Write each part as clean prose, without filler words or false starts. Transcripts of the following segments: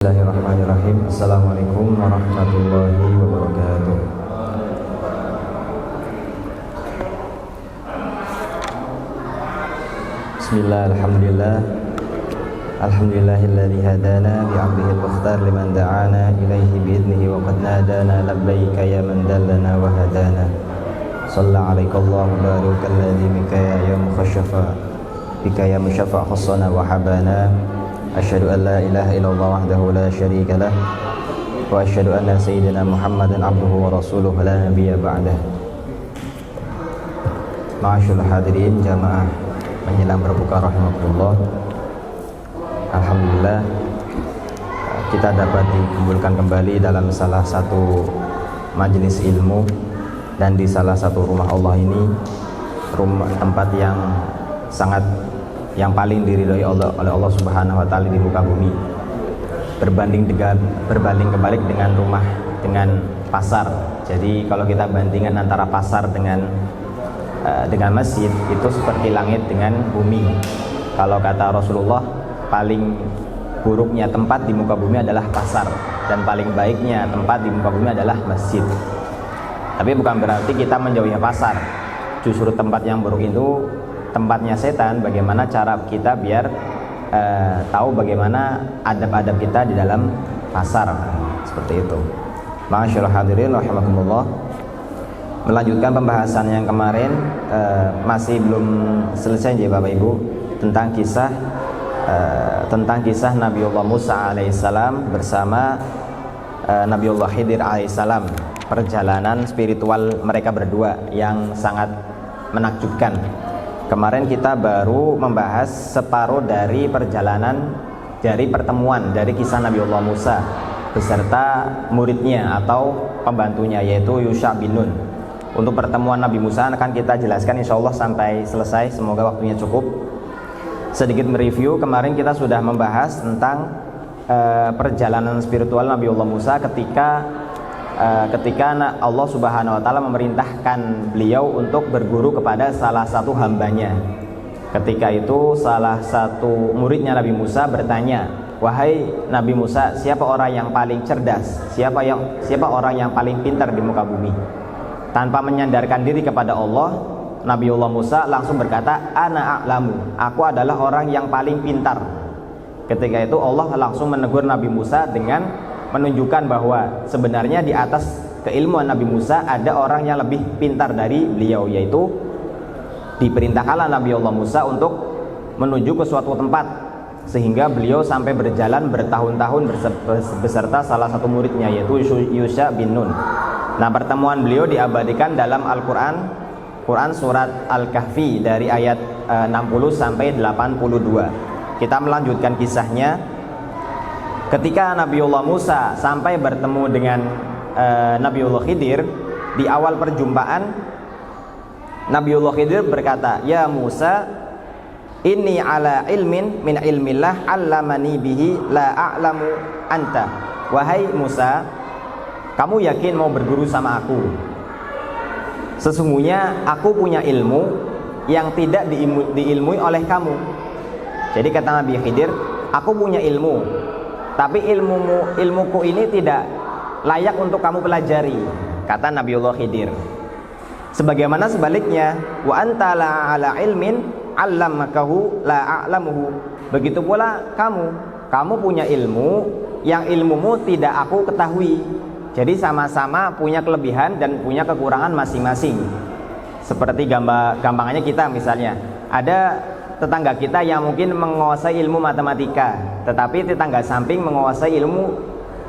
Bismillahirrahmanirrahim. Assalamualaikum warahmatullahi wabarakatuh. Bismillah, alhamdulillah. Alhamdulillahilladzi hadana bi'abdihil mukhtar liman da'ana ilaihi bi'idnihi wa qad nadana labbaika ya man dallana wa hadana. Shalla 'alaikallahu barakalladzi bika ya mukhashafa bika ya musyafa' khassana wa habana. Asyhadu an la ilaha illallah wahdahu la syarika lah wa asyhadu anna sayyidina Muhammadan abduhu wa rasuluhu la nabiyya ba'dah. Ma'asyiral hadirin jamaah menjelang berbuka rahimakumullah. Alhamdulillah kita dapat dikumpulkan kembali dalam salah satu majelis ilmu dan di salah satu rumah Allah ini, tempat yang paling diridhoi oleh Allah Subhanahu wa taala di muka bumi. Berbanding kebalik dengan rumah dengan pasar. Jadi kalau kita bandingkan antara pasar dengan masjid, itu seperti langit dengan bumi. Kalau kata Rasulullah, paling buruknya tempat di muka bumi adalah pasar dan paling baiknya tempat di muka bumi adalah masjid. Tapi bukan berarti kita menjauhi pasar. Justru tempat yang buruk itu tempatnya setan. Bagaimana cara kita biar tahu bagaimana adab-adab kita di dalam pasar, seperti itu. Ma'asyiral hadirin rahimakumullah. Melanjutkan pembahasan yang kemarin, masih belum selesai ya Bapak Ibu, tentang kisah Nabiullah Musa alaihissalam bersama Nabiullah Khidir alaihissalam. Perjalanan spiritual mereka berdua yang sangat menakjubkan. Kemarin kita baru membahas separuh dari perjalanan, dari pertemuan dari kisah Nabiullah Musa beserta muridnya atau pembantunya, yaitu Yusha bin Nun. Untuk pertemuan Nabi Musa akan kita jelaskan insya Allah sampai selesai, semoga waktunya cukup. Sedikit mereview, kemarin kita sudah membahas tentang perjalanan spiritual Nabiullah Musa ketika Allah Subhanahu wa taala memerintahkan beliau untuk berguru kepada salah satu hambanya. Ketika itu salah satu muridnya Nabi Musa bertanya, "Wahai Nabi Musa, siapa orang yang paling cerdas? Siapa orang yang paling pintar di muka bumi?" Tanpa menyandarkan diri kepada Allah, Nabiullah Musa langsung berkata, "Ana a'lamu." Aku adalah orang yang paling pintar. Ketika itu Allah langsung menegur Nabi Musa dengan menunjukkan bahwa sebenarnya di atas keilmuan Nabi Musa ada orang yang lebih pintar dari beliau, yaitu diperintahkanlah Nabiullah Musa untuk menuju ke suatu tempat sehingga beliau sampai berjalan bertahun-tahun beserta salah satu muridnya, yaitu Yusha bin Nun. Nah, pertemuan beliau diabadikan dalam Al-Quran surat Al-Kahfi dari ayat 60 sampai 82. Kita melanjutkan kisahnya. Ketika Nabiullah Musa sampai bertemu dengan Nabiullah Khidir, di awal perjumpaan Nabiullah Khidir berkata, "Ya Musa, inni ala ilmin min ilmillah allamani bihi la a'lamu anta." Wahai Musa, kamu yakin mau berguru sama aku? Sesungguhnya aku punya ilmu yang tidak diilmui oleh kamu. Jadi kata Nabi Khidir, aku punya ilmu, tapi ilmuku ini tidak layak untuk kamu pelajari, kata Nabiullah Khidir. Sebagaimana sebaliknya, wa anta la ala ilmin allamakahu la a'lamuhu. Begitu pula kamu punya ilmu yang ilmumu tidak aku ketahui. Jadi sama-sama punya kelebihan dan punya kekurangan masing-masing. Seperti gampangannya kita misalnya, ada tetangga kita yang mungkin menguasai ilmu matematika, tetapi tetangga samping menguasai ilmu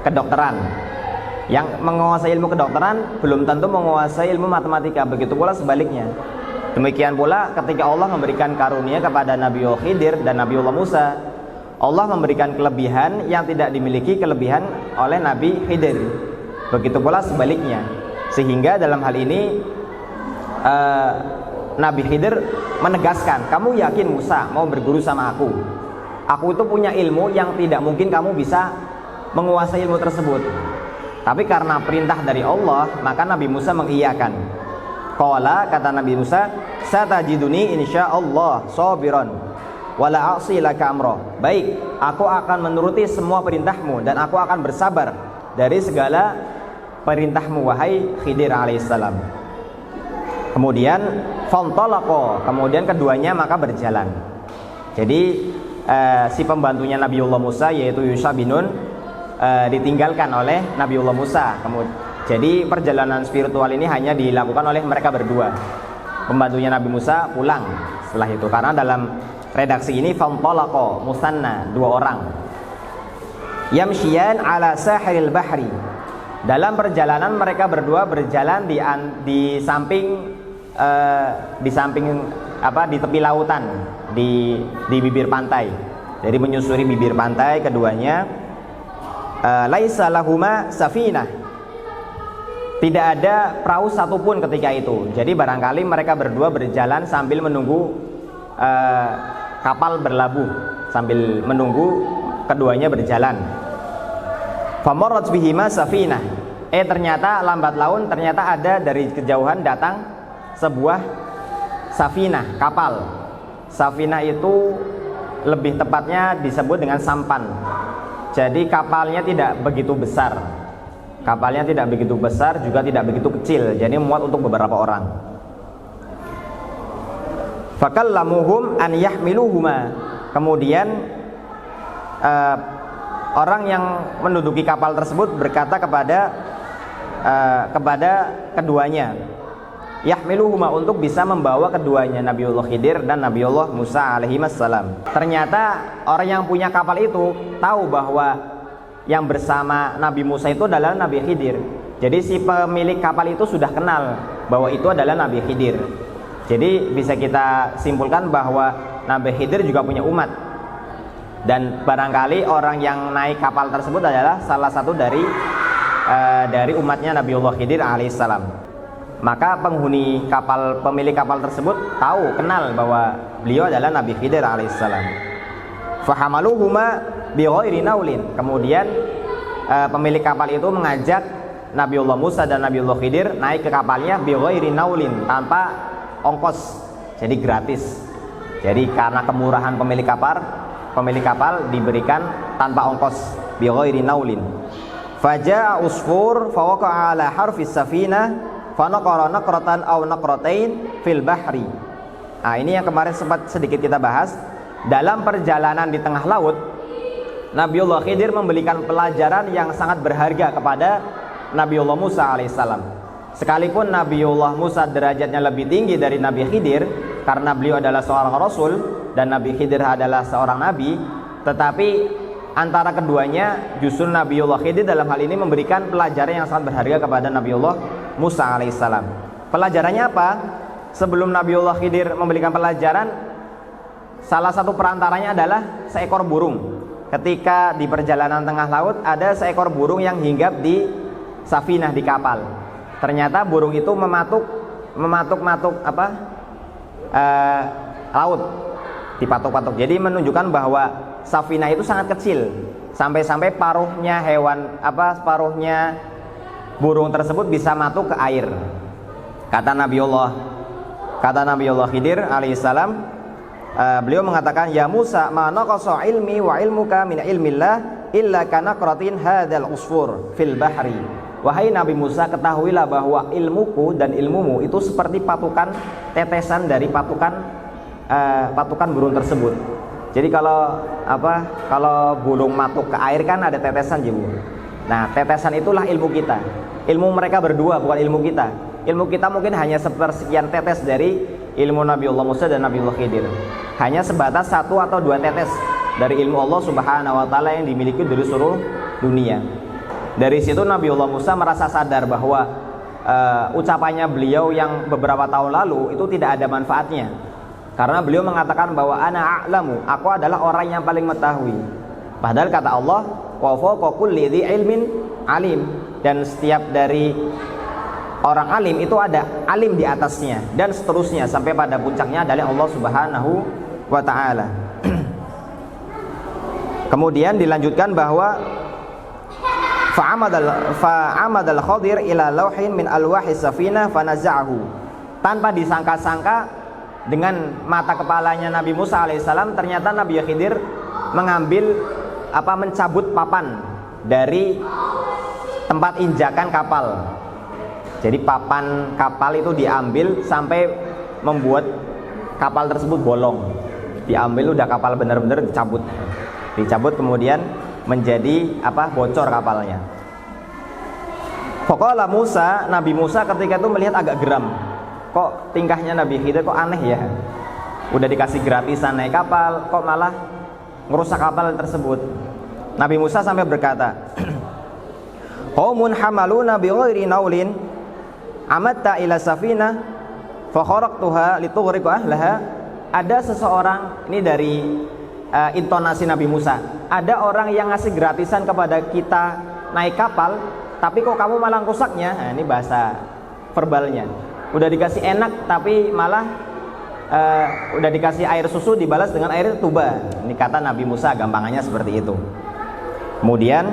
kedokteran. Yang menguasai ilmu kedokteran belum tentu menguasai ilmu matematika. Begitu pula sebaliknya. Demikian pula ketika Allah memberikan karunia kepada Nabiullah Khidir dan Nabiullah Musa, Allah memberikan kelebihan yang tidak dimiliki kelebihan oleh Nabi Khidir. Begitu pula sebaliknya. Sehingga dalam hal ini Nabi Khidir menegaskan, kamu yakin Musa mau berguru sama aku? Aku itu punya ilmu yang tidak mungkin kamu bisa menguasai ilmu tersebut. Tapi karena perintah dari Allah, maka Nabi Musa mengiyakan. Qala, kata Nabi Musa, satajiduni insyaallah sabiran. wala a'si laka amra. Baik, aku akan menuruti semua perintahmu dan aku akan bersabar dari segala perintahmu wahai Khidir alaihissalam. Kemudian fantalaqa, kemudian keduanya maka berjalan. Jadi si pembantunya Nabiullah Musa yaitu Yusha bin Nun ditinggalkan oleh Nabiullah Musa. Jadi perjalanan spiritual ini hanya dilakukan oleh mereka berdua. Pembantunya Nabi Musa pulang setelah itu, karena dalam redaksi ini fantalaqa musanna, dua orang. Yamshiyan ala sahilil bahri, dalam perjalanan mereka berdua berjalan di samping di tepi lautan, di bibir pantai. Jadi menyusuri bibir pantai keduanya. Laisa lahuma safinah, tidak ada perahu satupun ketika itu. Jadi barangkali mereka berdua berjalan sambil menunggu kapal berlabuh, sambil menunggu keduanya berjalan. Famarrat bihima safinah. Ternyata lambat laun ternyata ada dari kejauhan datang sebuah safinah, kapal. Safinah itu lebih tepatnya disebut dengan sampan. Jadi kapalnya tidak begitu besar. Kapalnya tidak begitu besar, juga tidak begitu kecil. Jadi muat untuk beberapa orang. Fakallamuhum an yahmiluhuma. Kemudian orang yang menduduki kapal tersebut berkata kepada keduanya, yahmiluhuma, untuk bisa membawa keduanya, Nabiullah Khidir dan Nabiullah Musa alaihissalam. Ternyata orang yang punya kapal itu tahu bahwa yang bersama Nabi Musa itu adalah Nabi Khidir. Jadi si pemilik kapal itu sudah kenal bahwa itu adalah Nabi Khidir. Jadi bisa kita simpulkan bahwa Nabi Khidir juga punya umat. Dan barangkali orang yang naik kapal tersebut adalah salah satu dari umatnya Nabiullah Khidir alaihissalam. Maka penghuni kapal, pemilik kapal tersebut tahu, kenal bahwa beliau adalah Nabi Khidir alaihissalam. Fahamaluhuma bighairi naulin. Kemudian pemilik kapal itu mengajak Nabiullah Musa dan Nabiullah Khidir naik ke kapalnya bighairi naulin, tanpa ongkos, jadi gratis. Jadi karena kemurahan pemilik kapal diberikan tanpa ongkos, bighairi naulin. Faja'a usfur fawaqa'a ala harfis safinah fanaqara naqratan aw naqratain fil bahri. Nah, ini yang kemarin sempat sedikit kita bahas. Dalam perjalanan di tengah laut, Nabiullah Khidir memberikan pelajaran yang sangat berharga kepada Nabiullah Musa alaihissalam. Sekalipun Nabiullah Musa derajatnya lebih tinggi dari Nabi Khidir karena beliau adalah seorang rasul dan Nabi Khidir adalah seorang nabi, tetapi antara keduanya justru Nabiullah Khidir dalam hal ini memberikan pelajaran yang sangat berharga kepada Nabiullah Musa alaihissalam. Pelajarannya apa? Sebelum Nabiullah Khidir memberikan pelajaran, salah satu perantaranya adalah seekor burung. Ketika di perjalanan tengah laut ada seekor burung yang hinggap di safinah, di kapal. Ternyata burung itu mematuk laut, dipatuk-patuk. Jadi menunjukkan bahwa safinah itu sangat kecil, sampai-sampai paruhnya burung tersebut bisa matuk ke air. Kata Nabiullah Khidir alaihissalam, beliau mengatakan, ya Musa, ma naqasa ilmi wa ilmuka min ilmillah illa kanaqratin hadzal usfur fil bahri. Wahai Nabi Musa, ketahuilah bahwa ilmuku dan ilmumu itu seperti patukan tetesan dari patukan burung tersebut. Jadi kalau burung matuk ke air kan ada tetesan, Jibu. Nah, tetesan itulah ilmu kita. Ilmu mereka berdua bukan ilmu kita. Ilmu kita mungkin hanya sepersekian tetes dari ilmu Nabiullah Musa dan Nabiullah Khidir. Hanya sebatas 1 atau 2 tetes dari ilmu Allah Subhanahu wa taala yang dimiliki dari seluruh dunia. Dari situ Nabiullah Musa merasa sadar bahwa ucapannya beliau yang beberapa tahun lalu itu tidak ada manfaatnya. Karena beliau mengatakan bahwa ana a'lamu, aku adalah orang yang paling mengetahui. Padahal kata Allah, wa fawqa kulli dzi ilmin alim, dan setiap dari orang alim itu ada alim di atasnya, dan seterusnya sampai pada puncaknya adalah Allah Subhanahu wa taala. Kemudian dilanjutkan bahwa fa'amadal Khadir ila lauhin min alwahis safinah fanaza'ahu. Tanpa disangka-sangka dengan mata kepalanya Nabi Musa alaihissalam, ternyata Nabi Khidir mengambil mencabut papan dari tempat injakan kapal. Jadi papan kapal itu diambil sampai membuat kapal tersebut bolong. Diambil udah kapal benar-benar dicabut kemudian menjadi bocor kapalnya. Faqala Musa, Nabi Musa ketika itu melihat agak geram. Kok tingkahnya Nabi Khidir kok aneh ya? Udah dikasih gratisan naik kapal, kok malah ngerusak kapal tersebut. Nabi Musa sampai berkata, qaumun hamaluna bi ghairi naulin amatta ila safinah fa kharaqtuha litughriqa ahlaha. Ada seseorang, ini dari intonasi Nabi Musa, ada orang yang ngasih gratisan kepada kita naik kapal, tapi kok kamu malah rusaknya. Nah, ini bahasa verbalnya. Udah dikasih enak tapi malah udah dikasih air susu dibalas dengan air tuba. Ini kata Nabi Musa, gampangannya seperti itu. Kemudian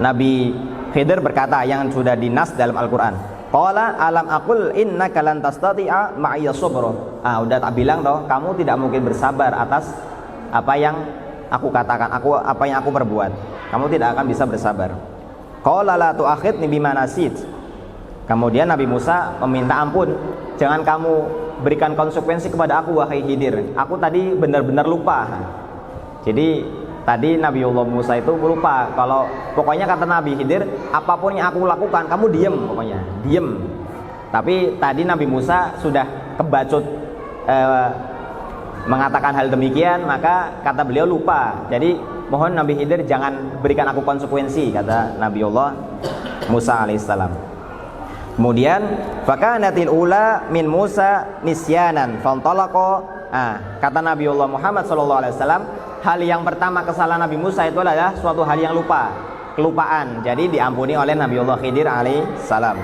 Nabi Khidir berkata yang sudah dinas dalam Al-Quran, qala alam aqul innaka lan tastati'a ma'iya sabra. Udah tak bilang toh, kamu tidak mungkin bersabar atas apa yang aku katakan, apa yang aku perbuat. Kamu tidak akan bisa bersabar. Qala la tu'akhidni bima nasit. Kemudian Nabi Musa meminta ampun, jangan kamu berikan konsekuensi kepada aku wahai Khidir. Aku tadi benar-benar lupa. Jadi tadi Nabiullah Musa itu lupa kalau pokoknya kata Nabi Khidir, apapun yang aku lakukan kamu diem, pokoknya diem. Tapi tadi Nabi Musa sudah kebacut mengatakan hal demikian, maka kata beliau lupa. Jadi mohon Nabi Khidir jangan berikan aku konsekuensi, kata Nabiullah Musa alaihissalam. Kemudian fakanatil ula min Musa nisyanan fantalaqa. Kata Nabiullah Muhammad SAW, hal yang pertama kesalahan Nabi Musa itu adalah suatu hal yang kelupaan. Jadi diampuni oleh Nabiullah Khidir alaihissalam.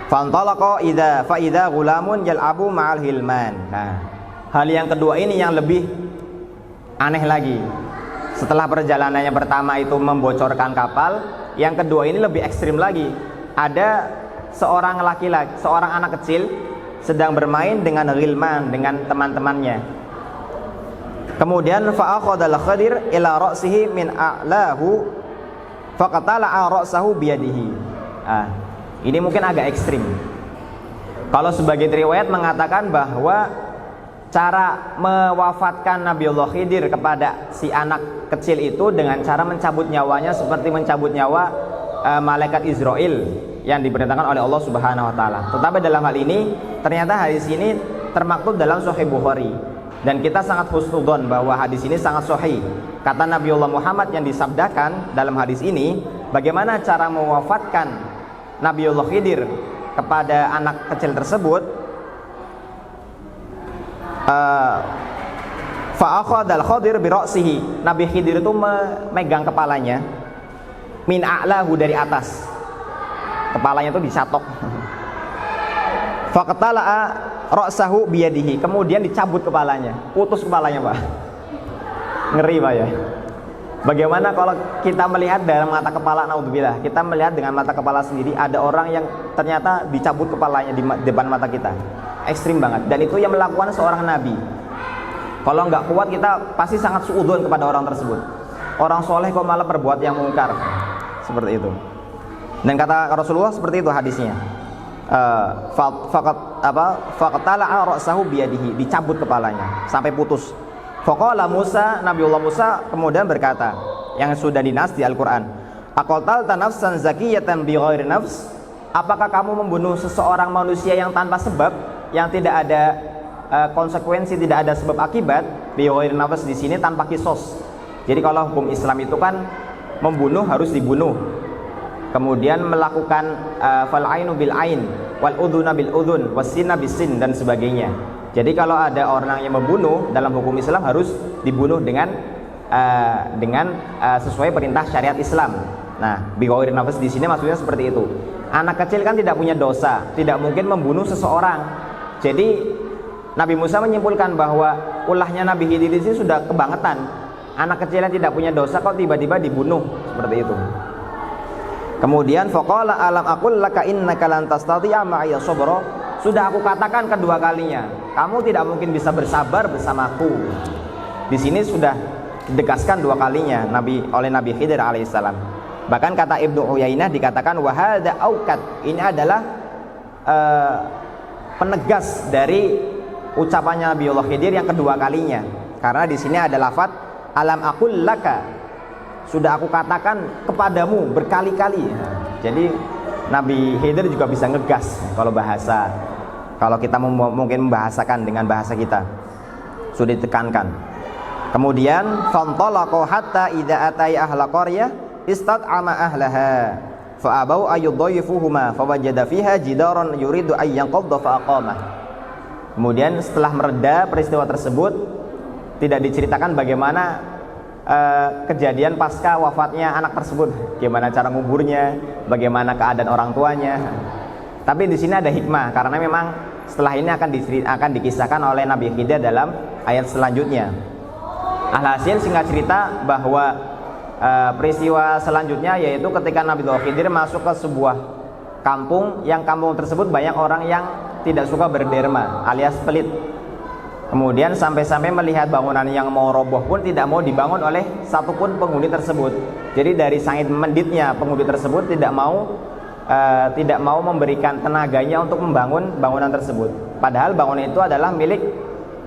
Fantalaqa fa idza ghulamun yal'abu ma'al hilman. Hal yang kedua ini yang lebih aneh lagi. Setelah perjalanannya pertama itu membocorkan kapal, yang kedua ini lebih ekstrim lagi. Ada seorang laki-laki, seorang anak kecil sedang bermain dengan ghilman, dengan teman-temannya. Kemudian fa'akhadha al-Khidir ila ra'sihi min a'lahu faqatala'a ra'sahu biyadihi. Ini mungkin agak ekstrim. Kalau sebagian riwayat mengatakan bahwa cara mewafatkan Nabiullah Khidir kepada si anak kecil itu dengan cara mencabut nyawanya seperti mencabut nyawa malaikat Israel yang diperintahkan oleh Allah Subhanahu wa taala. Tetapi dalam hal ini ternyata hadis ini termaktub dalam Sahih Bukhari dan kita sangat husnudzon bahwa hadis ini sangat sahih. Kata Nabiullah Muhammad yang disabdakan dalam hadis ini, bagaimana cara mewafatkan Nabiullah Khidir kepada anak kecil tersebut? Fa'akhadhal Khidir bi ra'sihi. Nabi Khidir itu memegang kepalanya min a'lahu, dari atas. Kepalanya itu dicatok. Faqtala'a ra'sahu biyadihi. Kemudian dicabut kepalanya, putus kepalanya, Pak. Ngeri, Pak ya. Bagaimana kalau kita melihat dalam mata kepala, naudzubillah, kita melihat dengan mata kepala sendiri ada orang yang ternyata dicabut kepalanya di depan mata kita. Ekstrim banget. Dan itu yang melakukan seorang nabi. Kalau nggak kuat kita pasti sangat suudzon kepada orang tersebut. Orang soleh kok malah berbuat yang mungkar. Seperti itu. Dan kata Rasulullah seperti itu hadisnya. Faqatala'a ra'sahu biyadihi, dicabut kepalanya sampai putus. Faqala Musa, Nabiullah Musa kemudian berkata yang sudah dinas di Al-Qur'an, aqatalta nafsan zakiyatan bighairi nafs? Apakah kamu membunuh seseorang manusia yang tanpa sebab, yang tidak ada konsekuensi, tidak ada sebab akibat? Bighairi nafs di sini tanpa kisos. Jadi kalau hukum Islam itu kan membunuh harus dibunuh. Kemudian melakukan fal ainu bil ain wal udhuna bil udhun wasinna bisin dan sebagainya. Jadi kalau ada orang yang membunuh dalam hukum Islam harus dibunuh dengan sesuai perintah syariat Islam. Nah, bighairi nafs di sini maksudnya seperti itu. Anak kecil kan tidak punya dosa, tidak mungkin membunuh seseorang. Jadi Nabi Musa menyimpulkan bahwa ulahnya Nabi Khidir ini sudah kebangetan. Anak kecil yang tidak punya dosa kok tiba-tiba dibunuh seperti itu. Kemudian faqala alam aqul laka innaka lan tastati'a ma'iya sabra. sudah aku katakan kedua kalinya, kamu tidak mungkin bisa bersabar bersamaku. Di sini sudah ditegaskan dua kalinya oleh Nabi Khidir alaihissalam. Bahkan kata Ibnu Uyainah dikatakan wahada aukat, ini adalah penegas dari ucapannya Nabiullah Khidir yang kedua kalinya. Karena di sini ada lafaz alam aqul laka, sudah aku katakan kepadamu berkali-kali. Jadi Nabi Khidir juga bisa ngegas kalau kita mungkin membahasakan dengan bahasa kita, sudah ditekankan. Kemudian fantalaqa hatta idza atai ahla qaryah istat'ama ahlaha fa abau ayyudhayyifuhuma fawajada fiha jidaran yuridu ay yanqadha fa aqama. Kemudian setelah mereda peristiwa tersebut, tidak diceritakan bagaimana kejadian pasca wafatnya anak tersebut, bagaimana cara nguburnya, bagaimana keadaan orang tuanya. Tapi di sini ada hikmah karena memang setelah ini akan dikisahkan oleh Nabi Khidir dalam ayat selanjutnya. Alhasil singkat cerita bahwa peristiwa selanjutnya yaitu ketika Nabi Khidir masuk ke sebuah kampung, yang kampung tersebut banyak orang yang tidak suka berderma alias pelit. Kemudian sampai-sampai melihat bangunan yang mau roboh pun tidak mau dibangun oleh satupun penghuni tersebut. Jadi dari sangat menditnya penghuni tersebut tidak mau memberikan tenaganya untuk membangun bangunan tersebut. Padahal bangunan itu adalah milik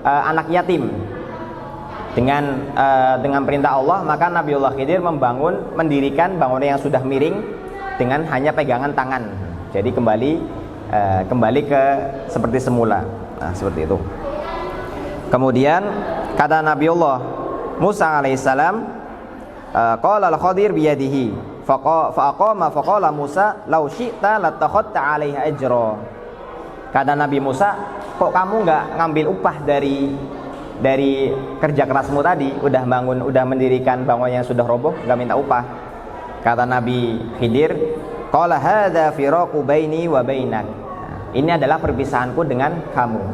anak yatim. Dengan perintah Allah, maka Nabiullah Khidir mendirikan bangunan yang sudah miring dengan hanya pegangan tangan. Jadi kembali ke seperti semula. Nah, seperti itu. Kemudian kata Nabiullah Musa alaihissalam, qala al-Khadir biyadihi faqama faqala Musa law syi'ta latakhadta 'alaiha ajra. Kata Nabi Musa, kok kamu nggak ngambil upah dari kerja kerasmu tadi, udah mendirikan bangunan yang sudah roboh, nggak minta upah. Kata Nabi Khidir, qala hadza firaqu baini wa bainak. Ini adalah perpisahanku dengan kamu.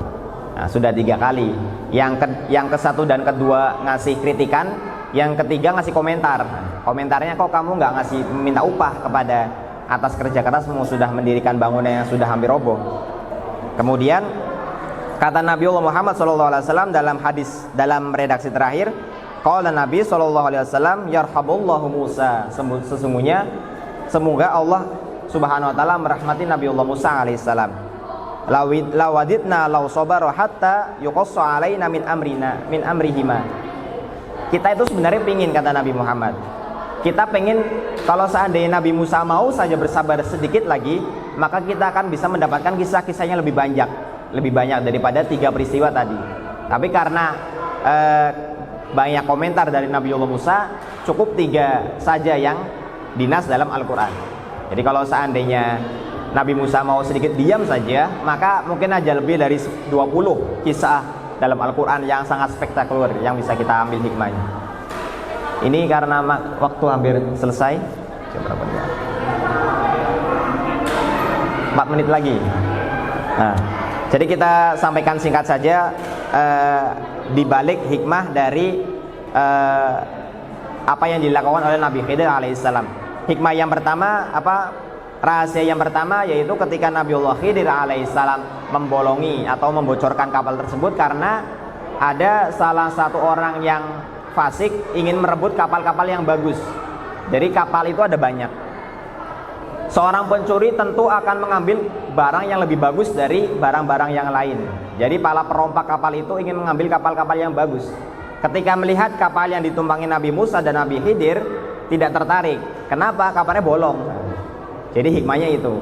Nah, sudah 3 kali. Yang ke-1 dan kedua ngasih kritikan, yang ketiga ngasih komentar. Komentarnya, kok kamu nggak ngasih minta upah kepada atas kerja kerasmu sudah mendirikan bangunan yang sudah hampir roboh. Kemudian kata Nabiullah Muhammad SAW dalam redaksi terakhir, qala Nabi SAW, yarhamullahu Musa, sesungguhnya semoga Allah Subhanahu wa taala merahmati Nabiullah Musa alaihissalam. Lawadidna law sabara hatta yuqassa alaina min amrihima. Kita itu sebenarnya pingin, kata Nabi Muhammad, kita pengen kalau seandainya Nabi Musa mau saja bersabar sedikit lagi, maka kita akan bisa mendapatkan kisah-kisahnya lebih banyak daripada 3 peristiwa tadi. Tapi karena banyak komentar dari Nabiullah Musa, cukup 3 saja yang dinas dalam Al-Quran. Jadi kalau seandainya Nabi Musa mau sedikit diam saja, maka mungkin aja lebih dari 20 kisah dalam Al-Quran yang sangat spektakuler yang bisa kita ambil hikmahnya. Ini karena waktu hampir selesai. Berapa nih? 4 menit lagi. Nah, jadi kita sampaikan singkat saja di balik hikmah dari apa yang dilakukan oleh Nabi Khidir alaihissalam. Hikmah yang pertama rahasia yang pertama yaitu ketika Nabiullah Khidir alaihissalam membolongi atau membocorkan kapal tersebut karena ada salah satu orang yang fasik ingin merebut kapal-kapal yang bagus. Jadi kapal itu ada banyak. Seorang pencuri tentu akan mengambil barang yang lebih bagus dari barang-barang yang lain. Jadi para perompak kapal itu ingin mengambil kapal-kapal yang bagus. Ketika melihat kapal yang ditumpangi Nabi Musa dan Nabi Khidir, tidak tertarik. Kenapa? Kapalnya bolong. Jadi hikmahnya itu,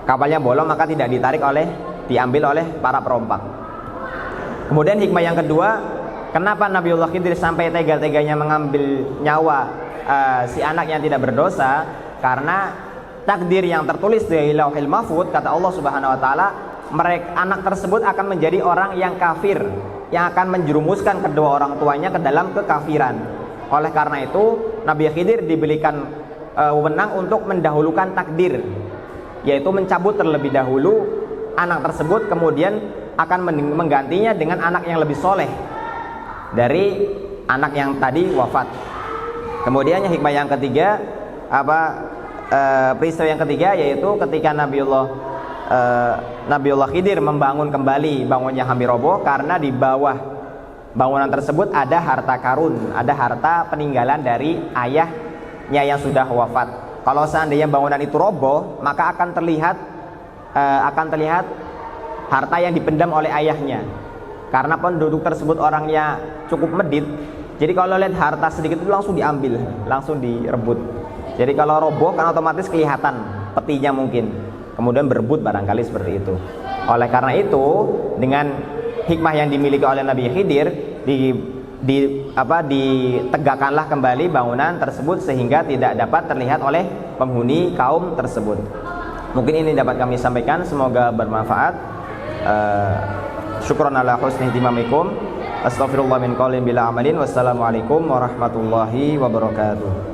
kapalnya bolong maka tidak diambil oleh para perompak. Kemudian hikmah yang kedua, kenapa Nabiullah Khidir sampai tega-teganya mengambil nyawa si anak yang tidak berdosa? Karena takdir yang tertulis di Lauhil Mahfuz, kata Allah Subhanahu wa taala, anak tersebut akan menjadi orang yang kafir, yang akan menjerumuskan kedua orang tuanya ke dalam kekafiran. Oleh karena itu, Nabi Khidir diberikan wewenang untuk mendahulukan takdir, yaitu mencabut terlebih dahulu anak tersebut, kemudian akan menggantinya dengan anak yang lebih soleh dari anak yang tadi wafat. Kemudian hikmah yang ketiga, peristiwa yang ketiga yaitu ketika Nabiullah Nabiullah Khidir membangun kembali bangunnya hampir roboh karena di bawah bangunan tersebut ada harta karun, ada harta peninggalan dari ayahnya yang sudah wafat. Kalau seandainya bangunan itu roboh, maka akan terlihat harta yang dipendam oleh ayahnya. Karena penduduk tersebut orangnya cukup medit, jadi kalau lihat harta sedikit itu langsung diambil, langsung direbut. Jadi kalau roboh kan otomatis kelihatan petinya mungkin, kemudian berebut barangkali seperti itu. Oleh karena itu, dengan hikmah yang dimiliki oleh Nabi Khidir, ditegakkanlah kembali bangunan tersebut sehingga tidak dapat terlihat oleh penghuni kaum tersebut. Mungkin ini dapat kami sampaikan, semoga bermanfaat. Syukran ala husni ihtimamikum. Astaghfirullah min qaulin bila amalin. Wassalamualaikum warahmatullahi wabarakatuh.